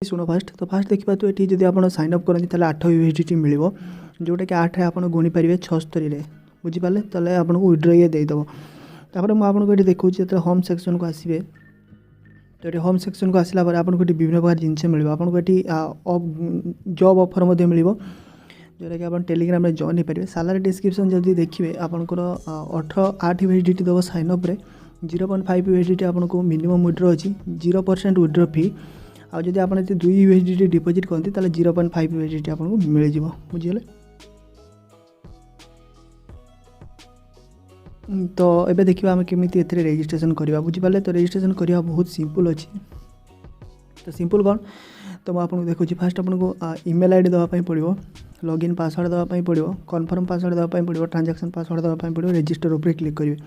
शुण fast देखा तो ये जब आप साइन अप करते 8 USDT मिल जोटा कि 8 आप गुणी पारे 76 बुझिपारे तेल आपको विड्रो ये देदेव तापर मुझे देखा जो होम सेक्शन को आसवे तो ये होम सेक्शन को आसला आपको ये विभिन्न प्रकार जिनस मिल आपको ये जॉब ऑफर मिल जोटा कि आप टेलीग्राम में जॉइन हो पारे सालारी डिस्क्रिप्शन जब देखिए आपंकर 8 USDT दब साइन अप्रे 0.5 USDT आपको मिनिमम विड्रो अच्छी 0% विड्रो फी आदि आप 2 USDT डिपोजिट करते 0.5 USDT आपको मिल जाए बुझे। तो ये देखिए आम केमी रेजिस्ट्रेशन करवा बुझिपारे तो रेजिस्ट्रेशन करवा बहुत सिंपल अच्छी तो सिंपल कौन तो मुझे देखुची फास्ट आपको ईमेल आईडी देवाई पड़ो लॉगिन पासवर्ड देवाई पड़ो कन्फर्म पासवर्ड देवाई पड़ो ट्रांजैक्शन पासवर्ड देवाई पड़ो रजिस्टर उपर क्लिक करेंगे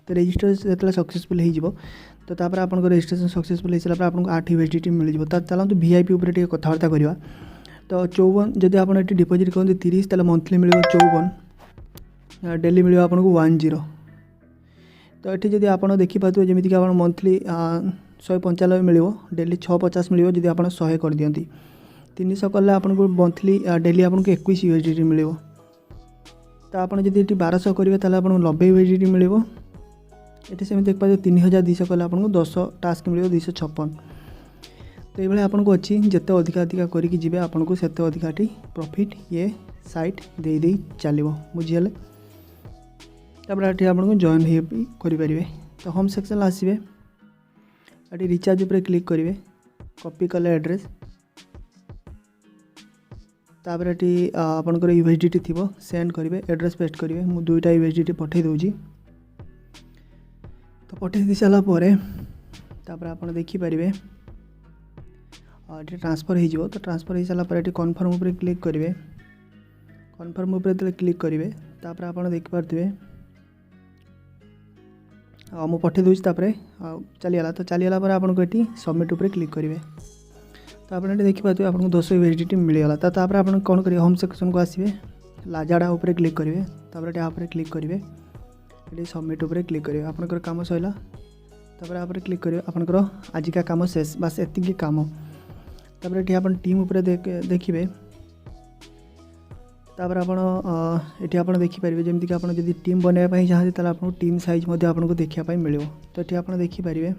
तो रजिस्टर जो सक्सेसफुल हो तो तापर आपको रजिस्ट्रेशन सक्सेसफुल हो सारा आपको 8 USDT मिल जाए चलते VIP उपर कथबार्ता करवा तो 54 जब आप डिपोजिट करते 30 तेल मंथली मिल 54 डेली मिल आपको 10 तो ये जब आप देखिए जमीक आप मंथली 195 मिल डेली 650 मिल जब आप 100 कर दिखती 300 कले आपको मंथली डेली आपको 21 USDT मिल तो आप जब 1200 करेंगे तो आपको 90 USDT मिल ये सेम देख पाते 3200 कले आपको 10 टास्क मिल 256 तो ये आपको अच्छी जिते अधिका करेंगे आपको से अधिका प्रॉफिट ये साइट दे चलो बुझीगले तापर आपको जॉइन करेंगे तो होम सेक्शन आसवे ये रिचार्ज उपर क्लिक करेंगे कॉपी कले एड्रेस तापर ये आपंकर USDT थी सेंड करेंगे एड्रेस पेस्ट करेंगे मुझे 2टा USDT पठे दूँगी तो पठे दी सारापर आप देखिपारे ये ट्रांसफर हो तो ट्रांसफर हो सारापर ये कन्फर्म उपर क्लिक करेंगे कन्फर्म उपर क्लिक करेंगे तापर आप देखिपे मुझे पठे दूसरी चलीगला तो चलीगला आपको ये सबमिट उपर क्लिक करेंगे तो आप देखिए आपको 10 USDT मिलगला तो आप कौन करेंगे होम सेक्शन को आसवे लाजाड़ा उपर क्लिक करेंगे तापर यहाँ क्लिक करेंगे ये सबमिट उपर क्लिक करेंगे आपंकर कम सरला तापर आप क्लिक करेंगे आपंकर आजिका कम शेष बास एति कम तापर ये आप टीम उपर देखिए तापर ये आप देखिपारे जमीक आप टीम बनवाई चाहते आपको टीम साइज आपको देखापी मिल तो ये आप देखिपारे ये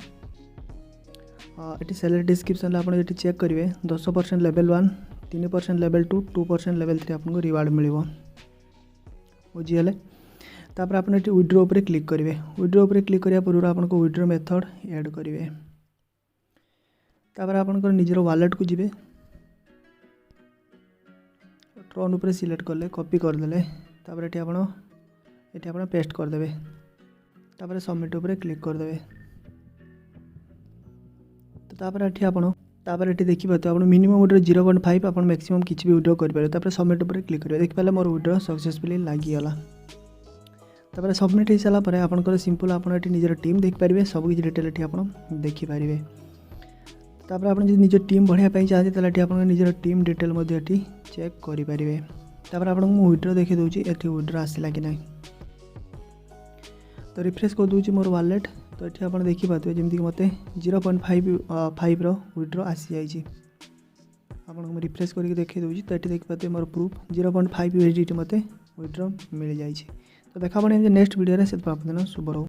सैलरी डिस्क्रिप्शन आप चेक करेंगे 10% लेवल 1 3% लेवल 2 2% लेवल 3 आपको रिवार्ड मिल बुझीगले तापर आप विड्रो उपर क्लिक करेंगे विड्रो उपर क्लिक करने पूर्व आपको विड्रो मेथड ऐड करेंगे तापर आपंकर निजर वालेट को जी ट्रन उपर सिलेक्ट कले कॉपी करदे तापर ये आप पेस्ट करदे तापर सबमिट उपर क्लिक करदे तो तापर ये देखिए तो आप मिनिमम विड्रो 0.5 आप मैक्सिमम किसी भी विड्रो करेंगे तापर सबमिट उपर क्लिक करेंगे देखिए मोर विड्रो सक्सेसफुली लगिगला तापर सबमिट हो सारापर आपंकर सिंपल आप निजर टीम देखिपारे सबकि डिटेल ये आप देखिपारे तापर आप निज टीम बढ़ाई चाहते ये आप निजर टीम डिटेल ये चेक करेंगे तापर आपको मुझे विड्रो देखी दूसरी ये विड्रो आसला कि ना तो रिफ्रेश कर दूसरी मोर वालेट तो ये आप देखिए जमीक मत 0.5 विड्रो आसी जाइए आपको रिफ्रेश करके देखी दूसरी तो ये देखिए मोर प्रूफ 0.5 USDT मत विड्रो मिल जाए तो देखा नेक्स्ट वीडियो से शुभ रहो।